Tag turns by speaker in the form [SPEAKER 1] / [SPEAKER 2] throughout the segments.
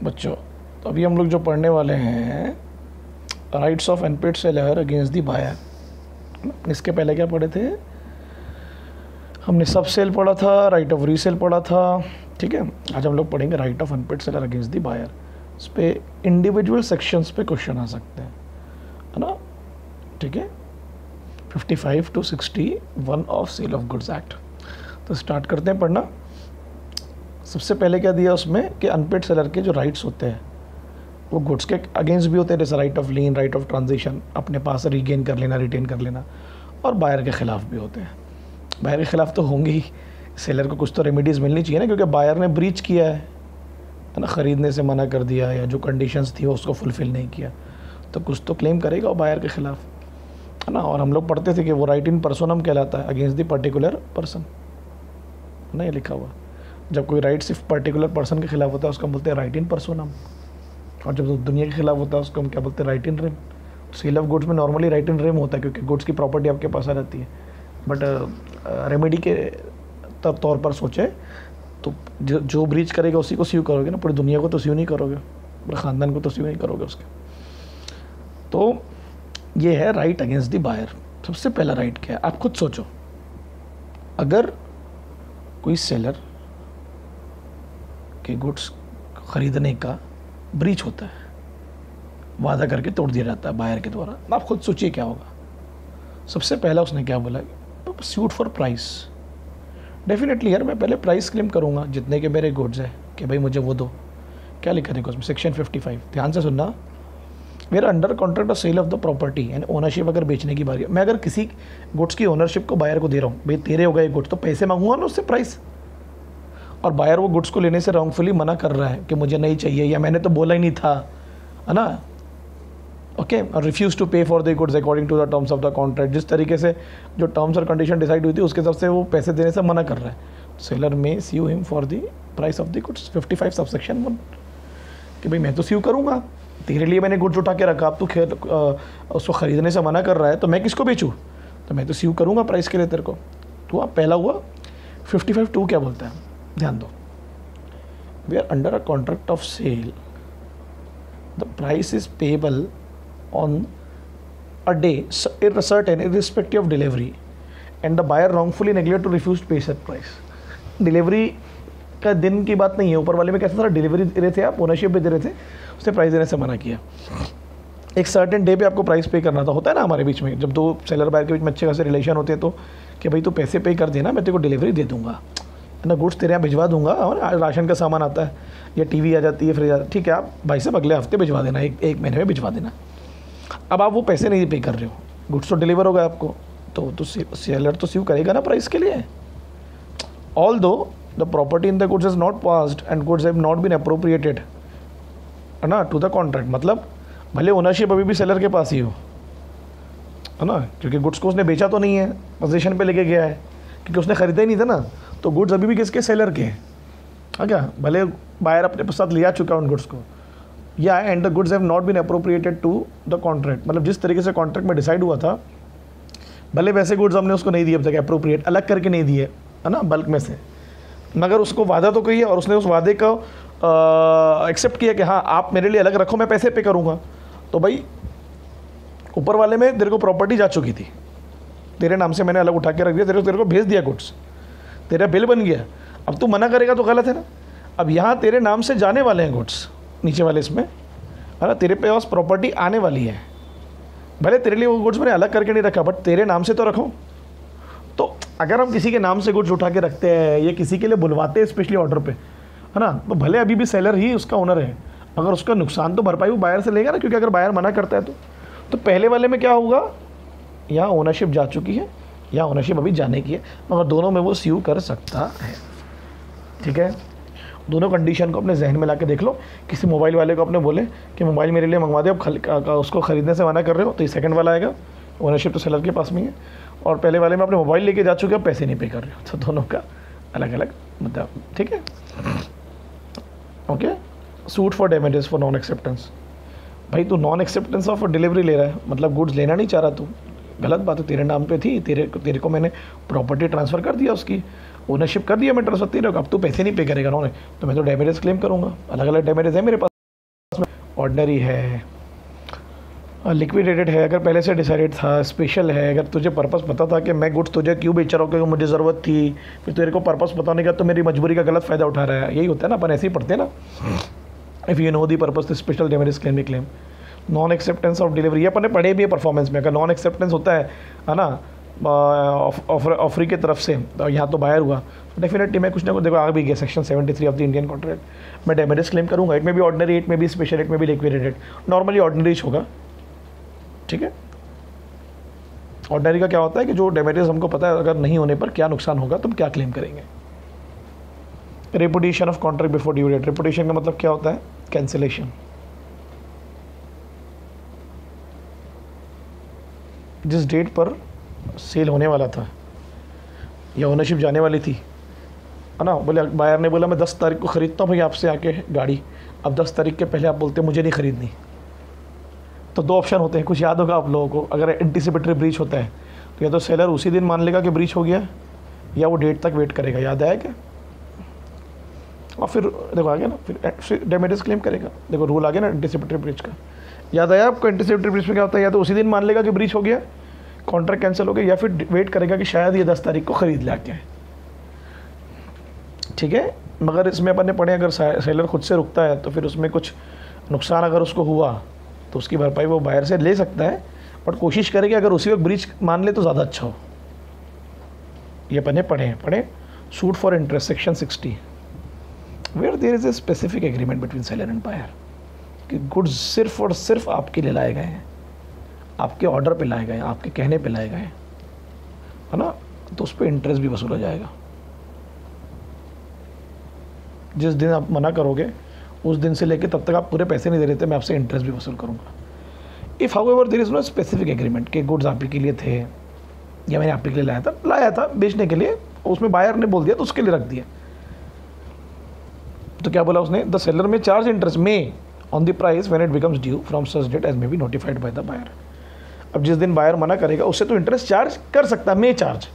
[SPEAKER 1] बच्चों, तो अभी हम लोग जो पढ़ने वाले हैं rights of unpaid seller against the buyer. इसके पहले क्या पढ़े थे? हमने सब सेल पढ़ा था, राइट ऑफ रीसेल पढ़ा था। ठीक है, आज हम लोग पढ़ेंगे right of unpaid seller against the buyer. इस पर इंडिविजुअल सेक्शंस पे क्वेश्चन आ सकते हैं, है ना? ठीक है, 55 to 61 of sale of goods act. तो स्टार्ट करते हैं पढ़ना। सबसे पहले क्या दिया उसमें कि अनपेड सेलर के जो राइट्स होते हैं वो गुड्स के अगेंस्ट भी होते हैं, जैसे right of lean, right of transition, अपने पास रीगेन कर लेना, रिटेन कर लेना, और बायर के ख़िलाफ़ भी होते हैं। बायर के ख़िलाफ़ तो होंगे ही, सेलर को कुछ तो रेमेडीज़ मिलनी चाहिए ना, क्योंकि बायर ने ब्रीच किया है ना, ख़रीदने से मना कर दिया या जो कंडीशंस थी वो उसको फुलफ़िल नहीं किया, तो कुछ तो क्लेम करेगा वो बायर के ख़िलाफ़, है ना? और हम लोग पढ़ते थे कि वो राइट इन पर्सोनम कहलाता है, अगेंस्ट द पर्टिकुलर पर्सन, ना ये लिखा हुआ। जब कोई राइट सिर्फ पर्टिकुलर पर्सन के खिलाफ होता है उसको हम बोलते हैं राइट इन पर्सोनम, और जब दुनिया के खिलाफ होता है उसको हम क्या बोलते हैं? Right in rem. Sale of goods में नॉर्मली राइट इन रेम होता है, क्योंकि गुड्स की प्रॉपर्टी आपके पास आ जाती है। बट रेमेडी के तौर पर सोचे तो जो ब्रीच करेगा उसी को स्यू करोगे ना, पूरी दुनिया को तो स्यू नहीं करोगे, पूरे ख़ानदान को तो स्यू नहीं करोगे उसके। तो ये है राइट अगेंस्ट द बायर। सबसे पहला राइट क्या है आप खुद सोचो। अगर कोई सेलर के गुड्स ख़रीदने का ब्रीच होता है, वादा करके तोड़ दिया जाता है बायर के द्वारा, आप खुद सोचिए क्या होगा। सबसे पहला उसने क्या बोला? Suit for price. डेफिनेटली यार मैं पहले प्राइस क्लेम करूँगा जितने के मेरे गुड्स हैं, कि भाई मुझे वो दो। क्या लिखा देखो उसमें, सेक्शन 55, ध्यान से सुनना। मेरा under contract of sale of the property and ownership, अगर बेचने की बारी, मैं अगर किसी गुड्स की ओनरशिप को बायर को दे रहा हूँ, भाई तेरे हो गए गुड्स, तो पैसे मांगूंगा ना उससे, प्राइस। और बायर वो गुड्स को लेने से रॉन्गफुली मना कर रहा है कि मुझे नहीं चाहिए, या मैंने तो बोला ही नहीं था, है ना? ओके, और refuse to pay for the goods according to the terms of the contract. जिस तरीके से जो टर्म्स और कंडीशन डिसाइड हुई थी उसके हिसाब से वो पैसे देने से मना कर रहा है। सेलर में sue him for the price of the goods, 55 subsection 1, कि भाई मैं तो स्यू करूँगा, तेरे लिए मैंने गुड्स उठा के रखा, अब तू उसको ख़रीदने से मना कर रहा है, तो मैं किसको बेचूँ? तो मैं तो स्यू करूँगा प्राइस के लिए तेरे को। तो आप पहला हुआ। 55(2) क्या बोलता है, ध्यान दो। We are under a contract of sale, the price is payable on a day certain irrespective of delivery and the buyer wrongfully neglect to refuse pay set price. Delivery का दिन की बात नहीं है, ऊपर वाले में कैसा था, डिलीवरी दे रहे थे आप, ओनरशिप भी दे रहे थे, उसने प्राइस देने से मना किया। एक सर्टेन डे पे आपको प्राइस पे करना था, होता है ना हमारे बीच में, जब दो सेलर बायर के बीच में अच्छे खासे रिलेशन होते हैं, तो कि भाई तू पैसे पे कर देना, मैं तेरे को डिलीवरी दे दूँगा, है ना, गुड्स तेरे यहाँ भिजवा दूंगा, और राशन का सामान आता है या टीवी आ जाती है, फ्रिज आ, ठीक है, आप भाई साहब अगले हफ्ते भिजवा देना, एक महीने में भिजवा देना। अब आप वो पैसे नहीं पे कर रहे हो, गुड्स तो डिलीवर होगा आपको, तो सेलर तो स्यू करेगा ना प्राइस के लिए। Although the property in the goods is not passed and goods have not been appropriated, है ना, टू द कॉन्ट्रैक्ट। मतलब भले ओनरशिप अभी भी सेलर के पास ही हो, है ना, क्योंकि गुड्स को उसने बेचा तो नहीं है, पोजीशन पे लेके गया है, क्योंकि उसने ख़रीदा ही नहीं था ना, तो गुड्स अभी भी किसके? सेलर के हैं, हाँ क्या? भले बायर अपने साथ लिया चुका उन गुड्स को, या and the goods have not been appropriated to the contract, मतलब जिस तरीके से कॉन्ट्रैक्ट में डिसाइड हुआ था, भले वैसे गुड्स हमने उसको नहीं दिए अब तक, अप्रोप्रिएट अलग करके नहीं दिए, है ना, बल्क में से, मगर उसको वादा तो कही है और उसने उस वादे को एक्सेप्ट किया कि हाँ आप मेरे लिए अलग रखो, मैं पैसे पे करूँगा। तो भाई ऊपर वाले में तेरे को प्रॉपर्टी जा चुकी थी, तेरे नाम से मैंने अलग उठा के रख दिया, तेरे को भेज दिया गुड्स, तेरा बिल बन गया, अब तू मना करेगा तो गलत है ना। अब यहाँ तेरे नाम से जाने वाले हैं गुड्स, नीचे वाले इसमें, है ना, तेरे पास प्रॉपर्टी आने वाली है, भले तेरे लिए वो गुड्स मैंने अलग करके नहीं रखा, बट तेरे नाम से तो रखो। तो अगर हम किसी के नाम से गुड्स उठा के रखते हैं या किसी के लिए बुलवाते हैं स्पेशली ऑर्डर पे, है ना, तो भले अभी भी सेलर ही उसका ओनर है, अगर उसका नुकसान तो भरपाई वो बायर से लेगा ना, क्योंकि अगर बायर मना करता है तो पहले वाले में क्या होगा, यहाँ ओनरशिप जा चुकी है या ओनरशिप अभी जाने की है, मगर दोनों में वो स्यू कर सकता है। ठीक है, दोनों कंडीशन को अपने जहन में ला के देख लो। किसी मोबाइल वाले को अपने बोले कि मोबाइल मेरे लिए मंगवा दे, अब उसको ख़रीदने से मना कर रहे हो, तो ये सेकंड वाला आएगा, ओनरशिप तो सेलर के पास में है, और पहले वाले में अपने मोबाइल लेके जा चुके हो, पैसे नहीं पे कर रहे हो, तो दोनों का अलग अलग मतलब। ठीक है, okay. Suit for damages for non acceptance. भाई तू नॉन एक्सेप्टेंस ऑफ डिलीवरी ले रहा है, मतलब गुड्स लेना नहीं चाह रहा तू, गलत बात है, तेरे नाम पे थी, तेरे को मैंने प्रॉपर्टी ट्रांसफ़र कर दिया, उसकी ओनरशिप कर दिया मैं ट्रांसफ़र, तेरे को अब तू पैसे नहीं पे करेगा उन्होंने, तो मैं तो डैमेजेस क्लेम करूँगा। अलग अलग डैमेजेस है मेरे पास। ऑर्डिनरी है, लिक्विडेटेड है, अगर पहले से डिसाइडेड था, स्पेशल है, अगर तुझे पर्पस पता था कि मैं गुड्स तुझे क्यों बेच रहा हूँ, क्योंकि मुझे ज़रूरत थी, फिर तेरे को पर्पस पता नहीं का तो मेरी मजबूरी का गलत फ़ायदा उठा रहा है, यही होता है ना, अपन ऐसे ही पढ़ते हैं ना। If you know the purpose तो स्पेशल डेमेरिज क्लेम भी claim. Non acceptance of delivery, ये अपन ने पढ़े भी है परफॉर्मेंस में। अगर नॉन एक्सेप्टेंस होता है ना ऑफरी की तरफ से, तो यहाँ तो बायर हुआ, तो डेफिनेटली मैं कुछ ना कुछ, देखो आगे भी गया section 73 of the Indian contract, मैं डेमेरिज क्लेम करूँगा। इट में भी ऑर्डिनरी, इट में भी स्पेशल, इट में भी लिक्विडेटेड। नॉर्मली ऑर्डिनरी होगा, ठीक है। ऑर्डिनरी का क्या होता है कि जो डैमेजेस हमको पता है अगर नहीं होने पर क्या नुकसान होगा तो हम क्या क्लेम करेंगे। Reputation of contract before due date, reputation का मतलब क्या होता है, कैंसिलेशन। जिस डेट पर सेल होने वाला था या ओनरशिप जाने वाली थी, है ना, बोले बायर ने बोला मैं 10 तारीख को ख़रीदता हूँ भाई आपसे आके गाड़ी, अब 10 तारीख के पहले आप बोलते हैं मुझे नहीं ख़रीदनी, तो दो ऑप्शन होते हैं, कुछ याद होगा आप लोगों को। अगर एंटीसिपेटरी ब्रीच होता है तो या तो सेलर उसी दिन मान लेगा कि ब्रीच हो गया, या वो डेट तक वेट करेगा, याद आया क्या, और फिर देखो आ गया ना, फिर डैमेजेस क्लेम करेगा। देखो रूल आ गया ना एंटीसिपेटरी ब्रीच का, याद आया आपको। एंटीसिपेटरी ब्रीच में क्या होता है, या तो उसी दिन मान लेगा कि ब्रीच हो गया, कॉन्ट्रैक्ट कैंसिल हो गया, या फिर वेट करेगा कि शायद ये 10 तारीख को ख़रीद ले आके, ठीक है। मगर इसमें अपन ने पढ़े अगर सेलर खुद से रुकता है तो फिर उसमें कुछ नुकसान अगर उसको हुआ तो उसकी भरपाई वो बायर से ले सकता है, बट कोशिश करेगी अगर उसी वक्त ब्रीच मान ले तो ज़्यादा अच्छा हो। ये अपन ने पढ़े suit for interest section 60, where there is a specific agreement between seller and buyer कि गुड्स सिर्फ और सिर्फ आपके लिए लाए गए हैं, आपके ऑर्डर पे लाए गए हैं, आपके कहने पे लाए गए हैं, है ना, तो उस पर इंटरेस्ट भी वसूला जाएगा। जिस दिन आप मना करोगे उस दिन से लेकर तब तक आप पूरे पैसे नहीं दे रहे थे, मैं आपसे इंटरेस्ट भी वसूल करूँगा। If however there is no specific agreement कि गुड्स आप ही के लिए थे या मैंने आप ही के लिए लाया था बेचने के लिए, उसमें बायर ने बोल दिया तो उसके लिए रख दिया। तो क्या बोला उसने, the seller may charge interest may on the price when it becomes due from such date as may be notified by the buyer. अब जिस दिन बायर मना करेगा उससे तो इंटरेस्ट चार्ज कर सकता है, मे चार्ज।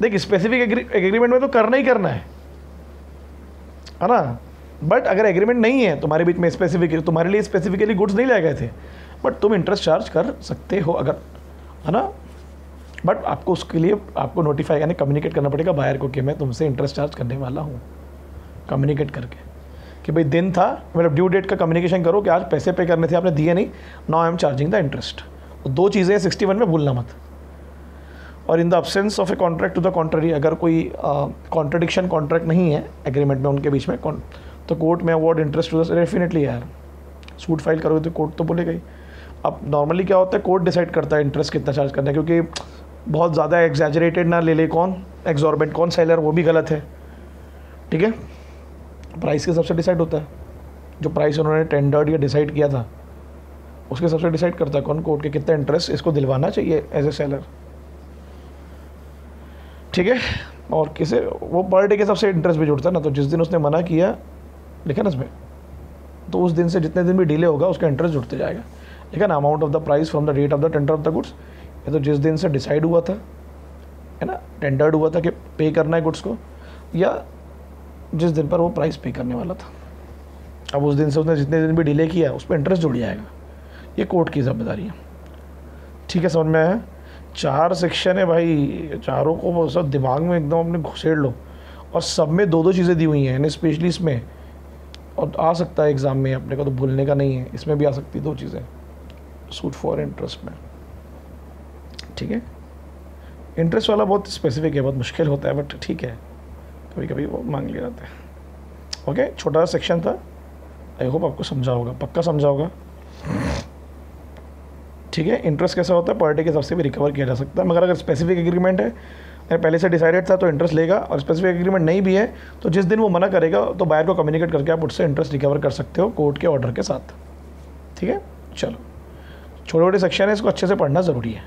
[SPEAKER 1] देखिए स्पेसिफिक एग्रीमेंट में तो करना ही करना है ना, बट अगर एग्रीमेंट नहीं है तुम्हारे बीच में स्पेसिफिक, तुम्हारे लिए स्पेसिफिकली गुड्स नहीं लाए गए थे, बट तुम इंटरेस्ट चार्ज कर सकते हो अगर, है ना, बट आपको उसके लिए आपको नोटिफाई यानी कम्युनिकेट करना पड़ेगा बायर को कि मैं तुमसे इंटरेस्ट चार्ज करने वाला हूँ, कम्युनिकेट करके कि भाई दिन था, मतलब ड्यू डेट का कम्युनिकेशन करो कि आज पैसे पे करने थे आपने दिए नहीं, now I am charging the interest. दो चीज़ें 61 में भूलना मत। और in the absence of a contract to the contrary, अगर कोई कॉन्ट्रडिक्शन कॉन्ट्रैक्ट नहीं है एग्रीमेंट में उनके बीच में, तो कोर्ट में award interest to the, definitely यार सूट फाइल करोगे तो कोर्ट तो बोलेगा ही। अब नॉर्मली क्या होता है, कोर्ट डिसाइड करता है इंटरेस्ट कितना चार्ज करना है, क्योंकि बहुत ज़्यादा एग्जैजरेटेड ना ले ले कौन, एग्जॉर्बेंट कौन सेलर, वो भी गलत है, ठीक है। प्राइस के हिसाब से डिसाइड होता है, जो प्राइस उन्होंने टेंडर्ड या डिसाइड किया था उसके हिसाब से डिसाइड करता है कौन, कोर्ट के कितना इंटरेस्ट इसको दिलवाना चाहिए एज ए सेलर, ठीक है। और किसे वो पर डे के हिसाब से इंटरेस्ट भी जुड़ता है ना, तो जिस दिन उसने मना किया लिखा ना इसमें, तो उस दिन से जितने दिन भी डिले होगा उसका इंटरेस्ट जुड़ते जाएगा, ठीक है ना। Amount of the price from the date of the tender of the goods, ये तो जिस दिन से डिसाइड हुआ था, है ना, टेंडर्ड हुआ था कि पे करना है गुड्स को, या जिस दिन पर वो प्राइस पे करने वाला था, अब उस दिन से उसने जितने दिन भी डिले किया उस पर इंटरेस्ट जुड़ जाएगा। ये कोर्ट की जिम्मेदारी है, ठीक है, समझ में आया। 4 सेक्शन है भाई, चारों को सब दिमाग में एकदम अपने घुसेड़ लो, और सब में 2-2 चीज़ें दी हुई हैं, यानी स्पेशली इसमें, और आ सकता है एग्ज़ाम में, अपने को तो भूलने का नहीं है, इसमें भी आ सकती 2 चीज़ें सूट फॉर इंटरेस्ट में, ठीक है। इंटरेस्ट वाला बहुत स्पेसिफिक है, बहुत मुश्किल होता है, बट ठीक है, कभी कभी वो मांग लिया जाता है। ओके, छोटा सा सेक्शन था, आई होप आपको समझा होगा, पक्का समझा होगा, ठीक है। इंटरेस्ट कैसा होता है, पर डे के हिसाब से भी रिकवर किया जा सकता है, मगर अगर स्पेसिफिक एग्रीमेंट है, पहले से डिसाइडेड था तो इंटरेस्ट लेगा, और स्पेसिफिक एग्रीमेंट नहीं भी है तो जिस दिन वो मना करेगा तो बायर को कम्युनिकेट करके आप उससे इंटरेस्ट रिकवर कर सकते हो कोर्ट के ऑर्डर के साथ, ठीक है। चलो, छोटे छोटे सेक्शन है, इसको अच्छे से पढ़ना ज़रूरी है।